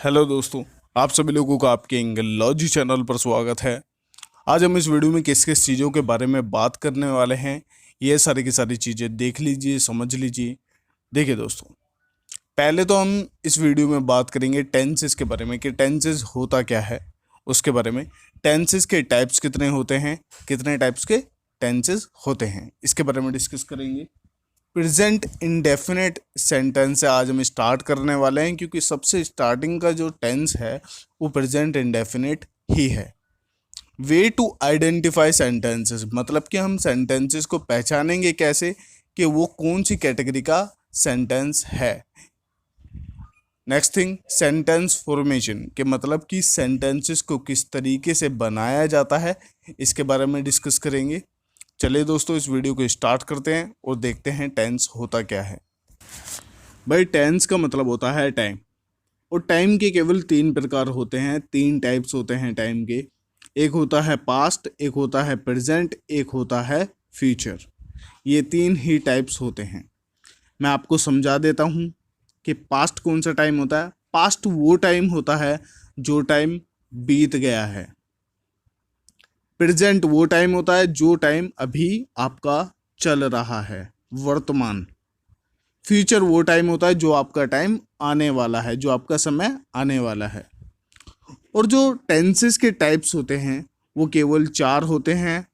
Hello दोस्तों, आप सभी लोगों का आपके इंग्लॉजी चैनल पर स्वागत है। आज हम इस वीडियो में किस किस चीज़ों के बारे में बात करने वाले हैं, ये सारी की सारी चीज़ें देख लीजिए, समझ लीजिए। देखिए दोस्तों, पहले तो हम इस वीडियो में बात करेंगे टेंसेस के बारे में कि टेंसेस होता क्या है, उसके बारे में। टेंसेस के टाइप्स कितने होते हैं, कितने टाइप्स के टेंसेस होते हैं, इसके बारे में डिस्कस करेंगे। प्रेजेंट इंडेफिनिट सेंटेंस से आज हम स्टार्ट करने वाले हैं, क्योंकि सबसे स्टार्टिंग का जो टेंस है वो प्रेजेंट इंडेफिनिट ही है। वे टू आइडेंटिफाई सेंटेंसेस, मतलब कि हम सेंटेंसेस को पहचानेंगे कैसे कि वो कौन सी कैटेगरी का सेंटेंस है। नेक्स्ट थिंग, सेंटेंस फॉर्मेशन के मतलब कि सेंटेंसेस को किस तरीके से बनाया जाता है, इसके बारे में डिस्कस करेंगे। चलिए दोस्तों, इस वीडियो को स्टार्ट करते हैं और देखते हैं टेंस होता क्या है। भाई, टेंस का मतलब होता है टाइम, और टाइम के केवल तीन प्रकार होते हैं, तीन टाइप्स होते हैं टाइम के। एक होता है पास्ट, एक होता है प्रेजेंट, एक होता है फ्यूचर। ये तीन ही टाइप्स होते हैं। मैं आपको समझा देता हूँ कि पास्ट कौन सा टाइम होता है। पास्ट वो टाइम होता है जो टाइम बीत गया है। प्रेजेंट वो टाइम होता है जो टाइम अभी आपका चल रहा है, वर्तमान। फ्यूचर वो टाइम होता है जो आपका टाइम आने वाला है, जो आपका समय आने वाला है। और जो टेंसेस के टाइप्स होते हैं वो केवल चार होते हैं।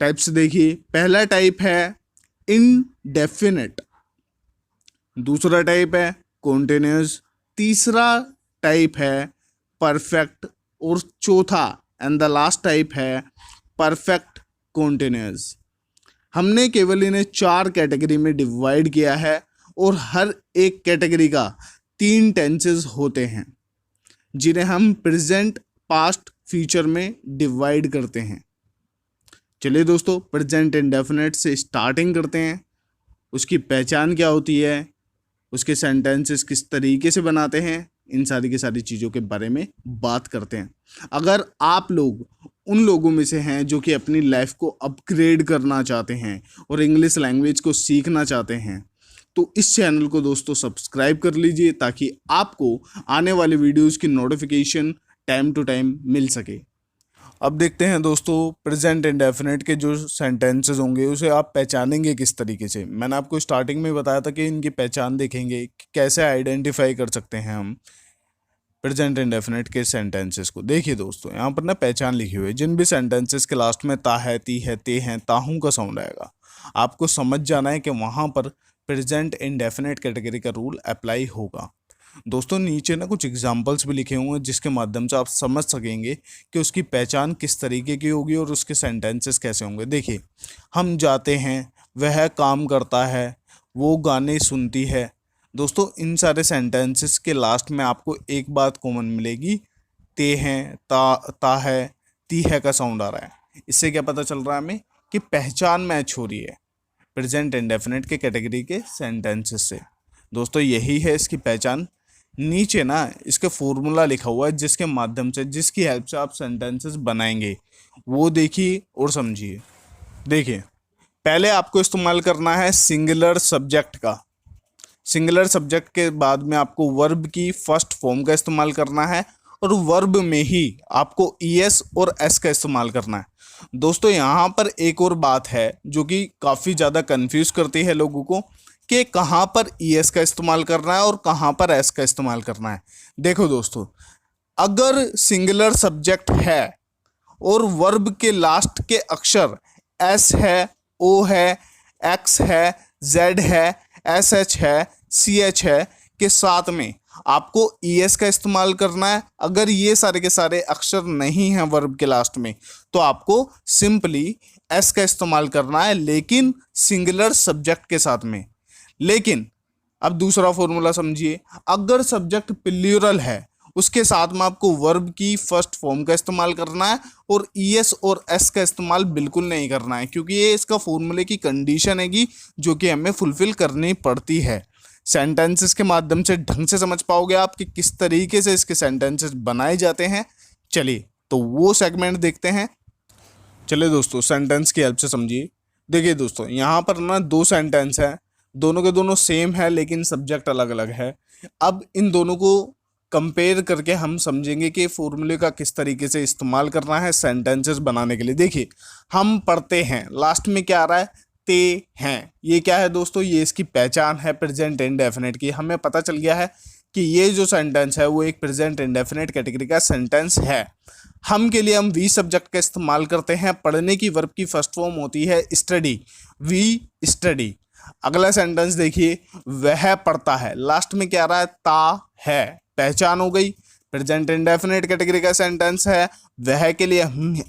टाइप्स देखिए, पहला टाइप है इनडेफिनिट, दूसरा टाइप है कॉन्टिन्यूअस, तीसरा टाइप है परफेक्ट, और चौथा एंड द लास्ट टाइप है परफेक्ट कॉन्टिन्यूअस। हमने केवल इन्हें चार कैटेगरी में डिवाइड किया है, और हर एक कैटेगरी का तीन टेंसेस होते हैं, जिन्हें हम प्रेजेंट, पास्ट, फ्यूचर में डिवाइड करते हैं। चलिए दोस्तों, प्रेजेंट इंडेफिनिट से स्टार्टिंग करते हैं। उसकी पहचान क्या होती है, उसके सेंटेंसेस किस तरीके से बनाते हैं, इन सारी की सारी चीज़ों के बारे में बात करते हैं। अगर आप लोग उन लोगों में से हैं जो कि अपनी लाइफ को अपग्रेड करना चाहते हैं और इंग्लिश लैंग्वेज को सीखना चाहते हैं, तो इस चैनल को दोस्तों सब्सक्राइब कर लीजिए, ताकि आपको आने वाले वीडियोस की नोटिफिकेशन टाइम टू टाइम मिल सके। अब देखते हैं दोस्तों, प्रेजेंट इंडेफिनिट के जो सेंटेंसेस होंगे उसे आप पहचानेंगे किस तरीके से। मैंने आपको स्टार्टिंग में बताया था कि इनकी पहचान देखेंगे कि कैसे आइडेंटिफाई कर सकते हैं हम प्रेजेंट इंडेफिनिट के सेंटेंसेस को। देखिए दोस्तों, यहाँ पर ना पहचान लिखी हुई है। जिन भी सेंटेंसेस के लास्ट में ता है, ती है, ते हैं, ताहू का साउंड आएगा, आपको समझ जाना है कि वहाँ पर प्रेजेंट इंडेफिनिट कैटेगरी का रूल अप्लाई होगा। दोस्तों, नीचे ना कुछ एग्जाम्पल्स भी लिखे हुए हैं, जिसके माध्यम से आप समझ सकेंगे कि उसकी पहचान किस तरीके की होगी और उसके सेंटेंसेस कैसे होंगे। देखिए, हम जाते हैं, वह काम करता है, वो गाने सुनती है। दोस्तों, इन सारे सेंटेंसेस के लास्ट में आपको एक बात कॉमन मिलेगी, ते हैं, ता है, ती है का साउंड आ रहा है। इससे क्या पता चल रहा है हमें कि पहचान मैच हो रही है प्रेजेंट इंडेफिनिट के कैटेगरी के सेंटेंसेस से। दोस्तों, यही है इसकी पहचान। नीचे ना इसके फॉर्मूला लिखा हुआ है, जिसके माध्यम से, जिसकी हेल्प से आप सेंटेंसेस बनाएंगे, वो देखिए और समझिए। देखिए, पहले आपको इस्तेमाल करना है सिंगुलर सब्जेक्ट का। सिंगुलर सब्जेक्ट के बाद में आपको वर्ब की फर्स्ट फॉर्म का इस्तेमाल करना है, और वर्ब में ही आपको ईएस और एस का इस्तेमाल करना है। दोस्तों, यहाँ पर एक और बात है जो कि काफ़ी ज़्यादा कंफ्यूज करती है लोगों को, कि कहाँ पर ईएस का इस्तेमाल करना है और कहाँ पर एस का इस्तेमाल करना है। देखो दोस्तों, अगर सिंगुलर सब्जेक्ट है और वर्ब के लास्ट के अक्षर एस है, ओ है, एक्स है, जेड है, एस एच है, सी एच है के साथ में आपको ईएस का इस्तेमाल करना है। अगर ये सारे के सारे अक्षर नहीं हैं वर्ब के लास्ट में, तो आपको सिंपली एस का इस्तेमाल करना है, लेकिन सिंगुलर सब्जेक्ट के साथ में। लेकिन अब दूसरा फॉर्मूला समझिए, अगर सब्जेक्ट प्लूरल है, उसके साथ में आपको वर्ब की फर्स्ट फॉर्म का इस्तेमाल करना है, और ईएस और एस का इस्तेमाल बिल्कुल नहीं करना है, क्योंकि ये इसका फॉर्मूले की कंडीशन है जो कि हमें फुलफिल करनी पड़ती है। सेंटेंसेस के माध्यम से ढंग से समझ पाओगे आप कि किस तरीके से इसके सेंटेंसेस बनाए जाते हैं। चलिए तो वो सेगमेंट देखते हैं। चलिए दोस्तों, सेंटेंस की हेल्प से समझिए। देखिए दोस्तों, यहाँ पर ना दो सेंटेंस है, दोनों के दोनों सेम है, लेकिन सब्जेक्ट अलग अलग है। अब इन दोनों को कंपेयर करके हम समझेंगे कि फॉर्मूले का किस तरीके से इस्तेमाल करना है सेंटेंसेस बनाने के लिए। देखिए हम पढ़ते हैं, लास्ट में क्या आ रहा है, ते हैं। ये क्या है दोस्तों, ये इसकी पहचान है प्रेजेंट इंडेफिनिट की। हमें पता चल गया है कि ये जो सेंटेंस है वो एक प्रेजेंट इंडेफिनिट कैटेगरी का सेंटेंस है। हम के लिए हम वी सब्जेक्ट का इस्तेमाल करते हैं। पढ़ने की वर्ब की फर्स्ट फॉर्म होती है स्टडी, वी स्टडी। अगला सेंटेंस देखिए, वह पढ़ता है, लास्ट में क्या आ रहा है, ता है। पहचान हो गई, प्रेजेंट इंडेफिनिट कैटेगरी का सेंटेंस है। वह के लिए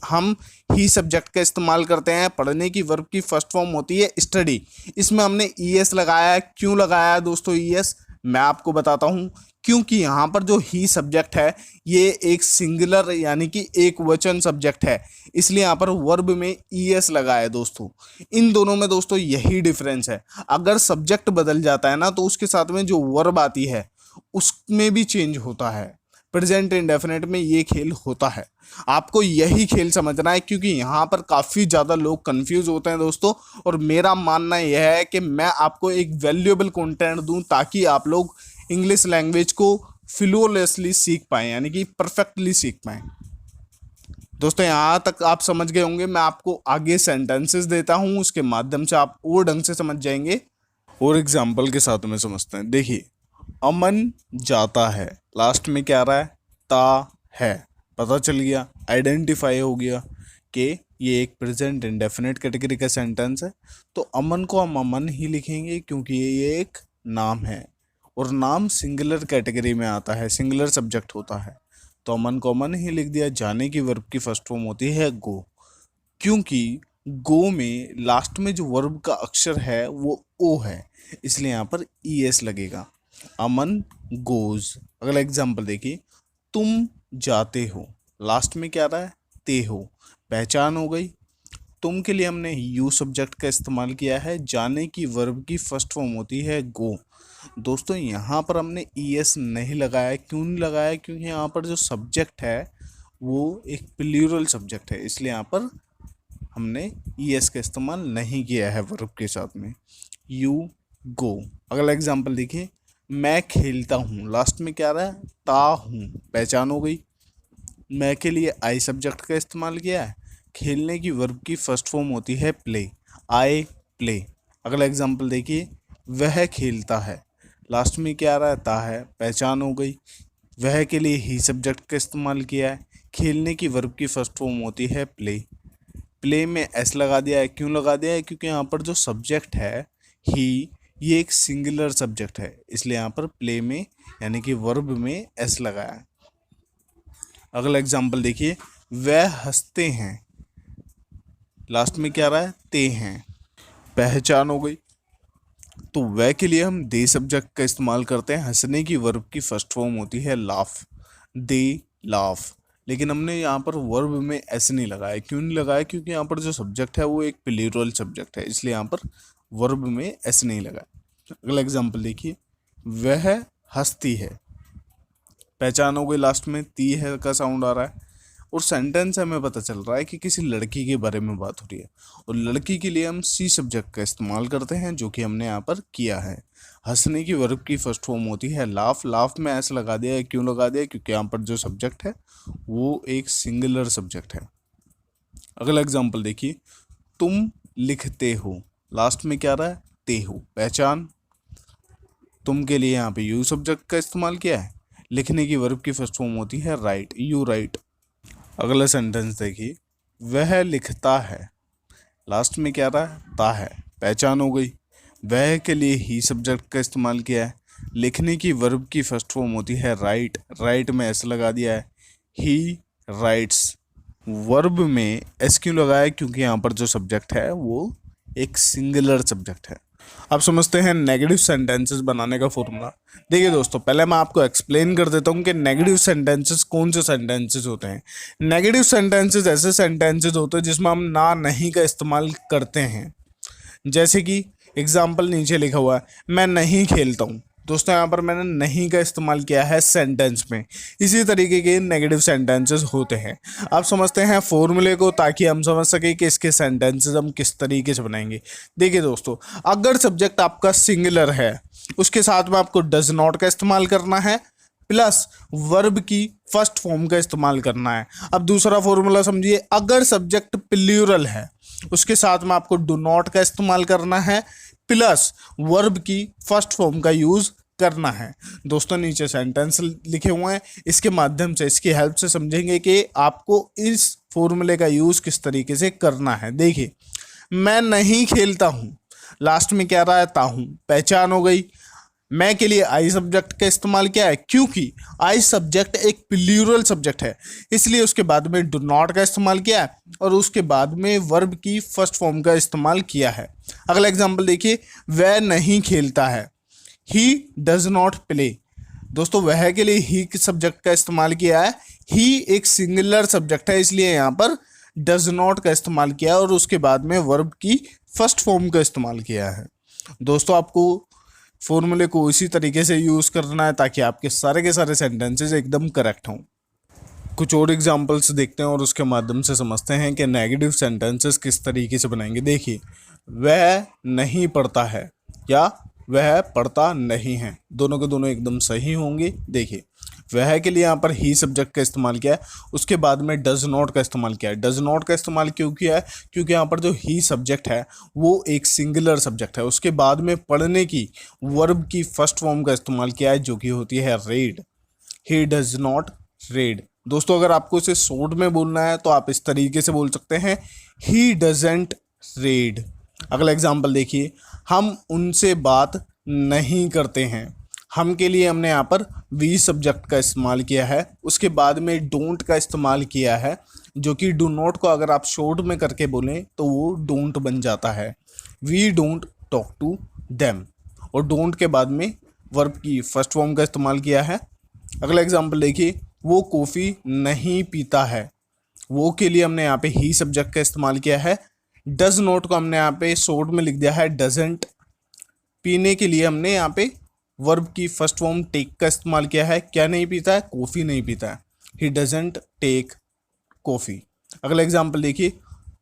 हम ही सब्जेक्ट का इस्तेमाल करते हैं। पढ़ने की वर्ब की फर्स्ट फॉर्म होती है स्टडी। इसमें हमने ईएस लगाया है। क्यों लगाया है दोस्तों ईएस, मैं आपको बताता हूं। क्योंकि यहाँ पर जो ही सब्जेक्ट है ये एक सिंगुलर यानी कि एक वचन सब्जेक्ट है, इसलिए यहाँ पर वर्ब में ईएस लगा है दोस्तों। इन दोनों में दोस्तों यही डिफरेंस है। अगर सब्जेक्ट बदल जाता है ना तो उसके साथ में जो वर्ब आती है उसमें भी चेंज होता है। प्रेजेंट इंडेफिनिट में ये खेल होता है। आपको यही खेल समझना है, क्योंकि यहाँ पर काफ़ी ज़्यादा लोग कंफ्यूज होते हैं दोस्तों। और मेरा मानना यह है कि मैं आपको एक वैल्यूएबल कंटेंट दूं ताकि आप लोग इंग्लिश लैंग्वेज को फ्लोलेसली सीख पाएँ, यानी कि परफेक्टली सीख पाएँ। दोस्तों यहाँ तक आप समझ गए होंगे। मैं आपको आगे सेंटेंसेस देता हूँ, उसके माध्यम से आप और ढंग से समझ जाएंगे और एग्जाम्पल के साथ में समझते हैं। देखिए अमन जाता है, लास्ट में क्या आ रहा है, ता है। पता चल गया, आइडेंटिफाई हो गया कि ये एक प्रेजेंट इंडेफिनिट कैटेगरी का सेंटेंस है। तो अमन को हम अमन ही लिखेंगे क्योंकि ये एक नाम है और नाम सिंगुलर कैटेगरी में आता है, सिंगुलर सब्जेक्ट होता है। तो अमन को अमन ही लिख दिया। जाने की वर्ब की फर्स्ट फॉर्म होती है गो, क्योंकि गो में लास्ट में जो वर्ब का अक्षर है वो ओ है, इसलिए यहाँ पर ईएस लगेगा। अमन गोज। अगला एग्जाम्पल देखिए, तुम जाते हो, लास्ट में क्या आ रहा है, ते हो। पहचान हो गई। तुम के लिए हमने यू सब्जेक्ट का इस्तेमाल किया है। जाने की वर्ब की फर्स्ट फॉर्म होती है गो। दोस्तों यहाँ पर हमने ईएस नहीं लगाया। क्यों नहीं लगाया, क्योंकि यहाँ पर जो सब्जेक्ट है वो एक प्लूरल सब्जेक्ट है, इसलिए यहाँ पर हमने ईएस का इस्तेमाल नहीं किया है वर्ब के साथ में। You go. अगला एग्जाम्पल देखिए, मैं खेलता हूँ, लास्ट में क्या आ रहा है, ता हूँ। पहचान हो गई। मैं के लिए आई सब्जेक्ट का इस्तेमाल किया है। खेलने की वर्ब की फर्स्ट फॉर्म होती है प्ले, आई प्ले। अगला एग्जाम्पल देखिए, वह खेलता है, लास्ट में क्या आ रहा है, ता है। पहचान हो गई। वह के लिए ही सब्जेक्ट का इस्तेमाल किया है। खेलने की वर्ब की फर्स्ट फॉर्म होती है प्ले, प्ले में एस लगा दिया है। क्यों लगा दिया है, क्योंकि यहाँ पर जो सब्जेक्ट है ही, ये एक सिंगुलर सब्जेक्ट है, इसलिए यहाँ पर प्ले में यानी कि वर्ब में एस लगाया है। अगला एग्जाम्पल देखिए, वह हंसते हैं, लास्ट में क्या आ रहा है, ते हैं। पहचान हो गई। तो वह के लिए हम दे सब्जेक्ट का इस्तेमाल करते हैं। हंसने की वर्ब की फर्स्ट फॉर्म होती है लाफ, दे लाफ। लेकिन हमने यहाँ पर वर्ब में एस नहीं लगाया। क्यों नहीं लगाया, क्योंकि यहाँ पर जो सब्जेक्ट है वो एक प्लूरल सब्जेक्ट है, इसलिए यहाँ पर वर्ब में एस नहीं लगाया। अगला एग्जाम्पल देखिए, वह हंसती है। पहचान हो गई, लास्ट में ती है का साउंड आ रहा है। और सेंटेंस हमें पता चल रहा है कि किसी लड़की के बारे में बात हो रही है, और लड़की के लिए हम सी सब्जेक्ट का इस्तेमाल करते हैं, जो कि हमने यहाँ पर किया है। हंसने की वर्ब की फर्स्ट फॉर्म होती है लाफ, लाफ में ऐसा लगा दिया है। क्यों लगा दिया, क्योंकि यहाँ पर जो सब्जेक्ट है वो एक सिंगुलर सब्जेक्ट है। अगला एग्जाम्पल देखिए, तुम लिखते हो, लास्ट में क्या रहा है, ते हो। पहचान। तुम के लिए यहाँ पे यू सब्जेक्ट का इस्तेमाल किया है। लिखने की वर्ब की फर्स्ट फॉर्म होती है राइट, यू राइट। अगला सेंटेंस देखिए, वह लिखता है, लास्ट में क्या रहा है, ता है। पहचान हो गई। वह के लिए ही सब्जेक्ट का इस्तेमाल किया है। लिखने की वर्ब की फर्स्ट फॉर्म होती है राइट, राइट में एस लगा दिया है। ही राइट्स। वर्ब में एस क्यों लगाया, क्योंकि यहाँ पर जो सब्जेक्ट है वो एक सिंगुलर सब्जेक्ट है। अब समझते हैं नेगेटिव सेंटेंसेस बनाने का फॉर्मूला। देखिए दोस्तों, पहले मैं आपको एक्सप्लेन कर देता हूँ कि नेगेटिव सेंटेंसेस कौन से सेंटेंसेस होते हैं। नेगेटिव सेंटेंसेस ऐसे सेंटेंसेस होते हैं जिसमें हम ना नहीं का इस्तेमाल करते हैं। जैसे कि एग्जाम्पल नीचे लिखा हुआ है, मैं नहीं खेलता हूँ। दोस्तों यहाँ पर मैंने नहीं का इस्तेमाल किया है सेंटेंस में। इसी तरीके के नेगेटिव सेंटेंसेस होते हैं। आप समझते हैं फॉर्मूले को, ताकि हम समझ सकें कि इसके सेंटेंसेस हम किस तरीके से बनाएंगे। देखिए दोस्तों, अगर सब्जेक्ट आपका सिंगुलर है उसके साथ में आपको डज नॉट का इस्तेमाल करना है, प्लस वर्ब की फर्स्ट फॉर्म का इस्तेमाल करना है। अब दूसरा फॉर्मूला समझिए, अगर सब्जेक्ट प्लूरल है उसके साथ में आपको डू नॉट का इस्तेमाल करना है प्लस वर्ब की फर्स्ट फॉर्म का यूज करना है। दोस्तों नीचे सेंटेंस लिखे हुए हैं, इसके माध्यम से, इसकी हेल्प से समझेंगे कि आपको इस फॉर्मूले का यूज किस तरीके से करना है। देखिए, मैं नहीं खेलता हूँ, लास्ट में क्या रहता हूँ, पहचान हो गई। मैं के लिए आई सब्जेक्ट का इस्तेमाल किया है क्योंकि आई सब्जेक्ट एक प्लूरल सब्जेक्ट है, इसलिए उसके बाद में डू नॉट का इस्तेमाल किया है और उसके बाद में वर्ब की फर्स्ट फॉर्म का इस्तेमाल किया है। अगला एग्जांपल देखिए, वह नहीं खेलता है, ही डज नॉट प्ले। दोस्तों वह के लिए ही सब्जेक्ट का इस्तेमाल किया है, ही एक सिंगुलर सब्जेक्ट है इसलिए यहाँ पर डज नॉट का इस्तेमाल किया है और उसके बाद में वर्ब की फर्स्ट फॉर्म का इस्तेमाल किया है। दोस्तों आपको फॉर्मूले को इसी तरीके से यूज़ करना है ताकि आपके सारे के सारे सेंटेंसेस एकदम करेक्ट हों। कुछ और एग्जांपल्स देखते हैं और उसके माध्यम से समझते हैं कि नेगेटिव सेंटेंसेस किस तरीके से बनाएंगे। देखिए, वह नहीं पढ़ता है या वह पढ़ता नहीं है, दोनों के दोनों एकदम सही होंगे। देखिए, वह के लिए यहाँ पर ही सब्जेक्ट का इस्तेमाल किया है, उसके बाद में डज नॉट का इस्तेमाल किया है। डज नॉट का इस्तेमाल क्यों किया है? क्योंकि यहाँ पर जो ही सब्जेक्ट है वो एक सिंगुलर सब्जेक्ट है। उसके बाद में पढ़ने की वर्ब की फर्स्ट फॉर्म का इस्तेमाल किया है जो कि होती है read. He does not read. दोस्तों अगर आपको इसे शॉर्ट में बोलना है तो आप इस तरीके से बोल सकते हैं, ही डजेंट रीड। अगला एग्जाम्पल देखिए, हम उनसे बात नहीं करते हैं। हम के लिए हमने यहाँ पर वी सब्जेक्ट का इस्तेमाल किया है, उसके बाद में डोंट का इस्तेमाल किया है जो कि डू नॉट को अगर आप शॉर्ट में करके बोलें तो वो डोंट बन जाता है। We don't talk to them, और डोंट के बाद में वर्ब की फर्स्ट फॉर्म का इस्तेमाल किया है। अगला एग्जाम्पल देखिए, वो कॉफ़ी नहीं पीता है। वो के लिए हमने यहाँ पे ही सब्जेक्ट का इस्तेमाल किया है। डज नॉट को हमने यहाँ पे शॉर्ट में लिख दिया है डजेंट। पीने के लिए हमने यहाँ पे वर्ब की फर्स्ट फॉर्म टेक का इस्तेमाल किया है। क्या नहीं पीता है? कॉफ़ी नहीं पीता है। He doesn't take coffee. अगला एग्जाम्पल देखिए,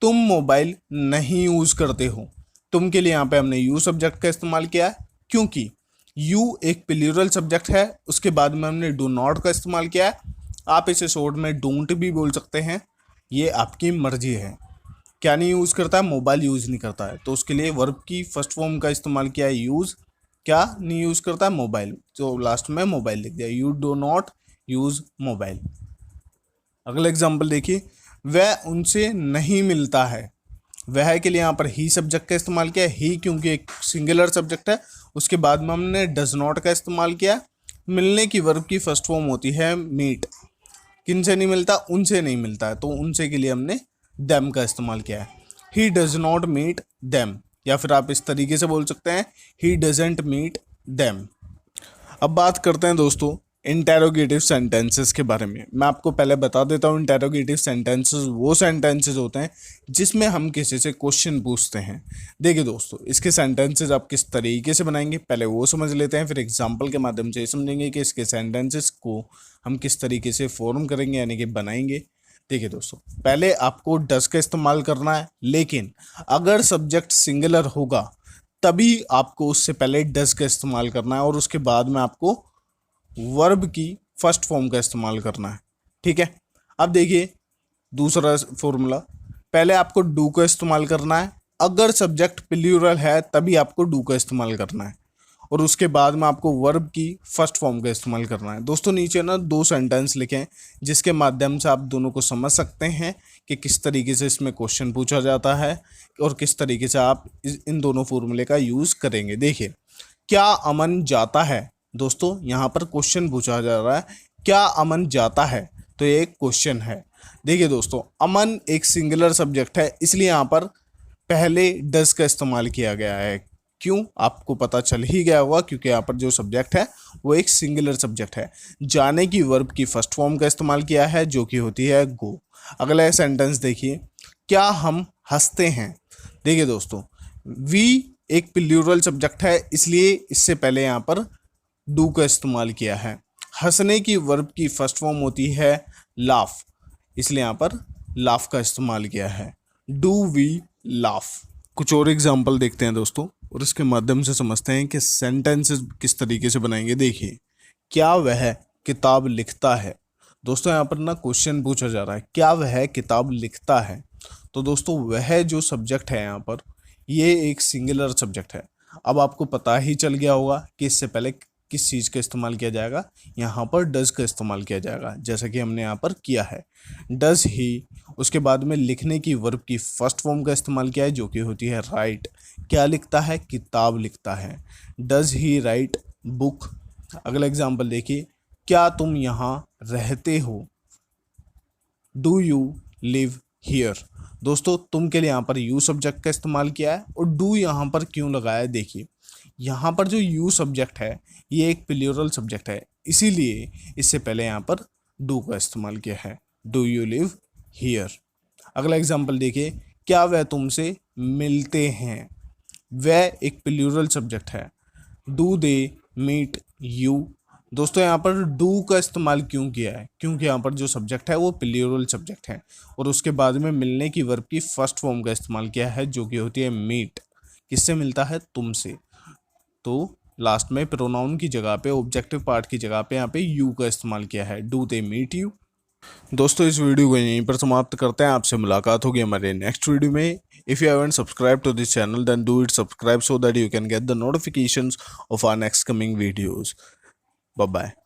तुम मोबाइल नहीं यूज़ करते हो। तुम के लिए यहाँ पे हमने यू सब्जेक्ट का इस्तेमाल किया है क्योंकि यू एक प्लूरल सब्जेक्ट है। उसके बाद में हमने डू नॉट का इस्तेमाल किया है। आप इसे शॉर्ट में डोंट भी बोल सकते हैं, ये आपकी मर्जी है। क्या नहीं यूज़ करता है? मोबाइल यूज़ नहीं करता है, तो उसके लिए वर्ब की फर्स्ट फॉर्म का इस्तेमाल किया है यूज़। क्या नहीं यूज़ करता है? मोबाइल, तो लास्ट में मोबाइल लिख दिया, you do not use mobile. अगला एग्जाम्पल देखिए, वह उनसे नहीं मिलता है। वह के लिए यहाँ पर ही सब्जेक्ट का इस्तेमाल किया है, ही क्योंकि एक सिंगुलर सब्जेक्ट है। उसके बाद में हमने डज नॉट का इस्तेमाल किया। मिलने की वर्ब की फर्स्ट फॉर्म होती है मीट। किन से नहीं मिलता? उनसे नहीं मिलता है, तो उनसे के लिए हमने देम का इस्तेमाल किया है। He does not meet them, या फिर आप इस तरीके से बोल सकते हैं, ही डजेंट मीट देम। अब बात करते हैं दोस्तों इंटेरोगेटिव सेंटेंसेस के बारे में। मैं आपको पहले बता देता हूँ, इंटेरोगेटिव सेंटेंसेस वो सेंटेंसेस होते हैं जिसमें हम किसी से क्वेश्चन पूछते हैं। देखिए दोस्तों, इसके सेंटेंसेस आप किस तरीके से बनाएंगे पहले वो समझ लेते हैं, फिर एग्जांपल के माध्यम से समझेंगे कि इसके सेंटेंसेस को हम किस तरीके से फॉर्म करेंगे यानी कि बनाएंगे। देखिए दोस्तों, पहले आपको डज का इस्तेमाल करना है, लेकिन अगर सब्जेक्ट सिंगुलर होगा तभी आपको उससे पहले डज का इस्तेमाल करना है और उसके बाद में आपको वर्ब की फर्स्ट फॉर्म का इस्तेमाल करना है। ठीक है, अब देखिए दूसरा फॉर्मूला, पहले आपको डू का इस्तेमाल करना है। अगर सब्जेक्ट प्लूरल है तभी आपको डू का इस्तेमाल करना है और उसके बाद में आपको वर्ब की फर्स्ट फॉर्म का इस्तेमाल करना है। दोस्तों नीचे ना दो सेंटेंस लिखें जिसके माध्यम से आप दोनों को समझ सकते हैं कि किस तरीके से इसमें क्वेश्चन पूछा जाता है और किस तरीके से आप इन दोनों फॉर्मूले का यूज़ करेंगे। देखिए, क्या अमन जाता है? दोस्तों यहाँ पर क्वेश्चन पूछा जा रहा है, क्या अमन जाता है, तो ये एक क्वेश्चन है। देखिए दोस्तों, अमन एक सिंगुलर सब्जेक्ट है, इसलिए यहाँ पर पहले डज का इस्तेमाल किया गया है। क्यों? आपको पता चल ही गया होगा, क्योंकि यहाँ पर जो सब्जेक्ट है वो एक सिंगुलर सब्जेक्ट है। जाने की वर्ब की फर्स्ट फॉर्म का इस्तेमाल किया है जो कि होती है गो। अगला सेंटेंस देखिए, क्या हम हंसते हैं? देखिए दोस्तों, वी एक प्लूरल सब्जेक्ट है, इसलिए इससे पहले यहाँ पर डू का इस्तेमाल किया है। हंसने की वर्ब की फर्स्ट फॉर्म होती है लाफ, इसलिए यहाँ पर लाफ का इस्तेमाल किया है। Do we laugh. कुछ और एग्जाम्पल देखते हैं दोस्तों और इसके माध्यम से समझते हैं कि सेंटेंसेस किस तरीके से बनाएंगे। देखिए, क्या वह किताब लिखता है। दोस्तों यहाँ पर ना क्वेश्चन पूछा जा रहा है, क्या वह किताब लिखता है। तो दोस्तों वह जो सब्जेक्ट है यहाँ पर, ये एक सिंगुलर सब्जेक्ट है। अब आपको पता ही चल गया होगा कि इससे पहले किस चीज़ का इस्तेमाल किया जाएगा, यहाँ पर डज का इस्तेमाल किया जाएगा, जैसा कि हमने यहाँ पर किया है। डज ही, उसके बाद में लिखने की वर्ब की फर्स्ट फॉर्म का इस्तेमाल किया है जो कि होती है राइट। क्या लिखता है, किताब लिखता है। Does he right book. अगला एग्जाम्पल देखिए, क्या तुम यहाँ रहते हो, डू यू लिव हियर। दोस्तों तुम के लिए यहाँ पर यू सब्जेक्ट का इस्तेमाल किया है, और डू यहाँ पर क्यों लगाया है, देखिए यहाँ पर जो यू सब्जेक्ट है ये एक प्लूरल सब्जेक्ट है, इसीलिए इससे पहले यहाँ पर डू का इस्तेमाल किया है, डू यू लिव हियर। अगला एग्जाम्पल देखिए, क्या वह तुमसे मिलते हैं। वह एक प्लूरल सब्जेक्ट है, डू दे मीट यू। दोस्तों यहाँ पर डू का इस्तेमाल क्यों किया है, क्योंकि यहाँ पर जो सब्जेक्ट है वो प्लूरल सब्जेक्ट है, और उसके बाद में मिलने की वर्ब की फर्स्ट फॉर्म का इस्तेमाल किया है जो कि होती है मीट। किससे मिलता है, तुमसे। तो लास्ट में प्रोनाउन की जगह पे, ऑब्जेक्टिव पार्ट की जगह पे यहाँ पे यू का इस्तेमाल किया है, डू दे मीट यू। दोस्तों इस वीडियो को यहीं पर समाप्त करते हैं, आपसे मुलाकात होगी हमारे नेक्स्ट वीडियो में। If you haven't subscribe to this channel then do it subscribe so that you can get the notifications of our next coming videos. Bye bye.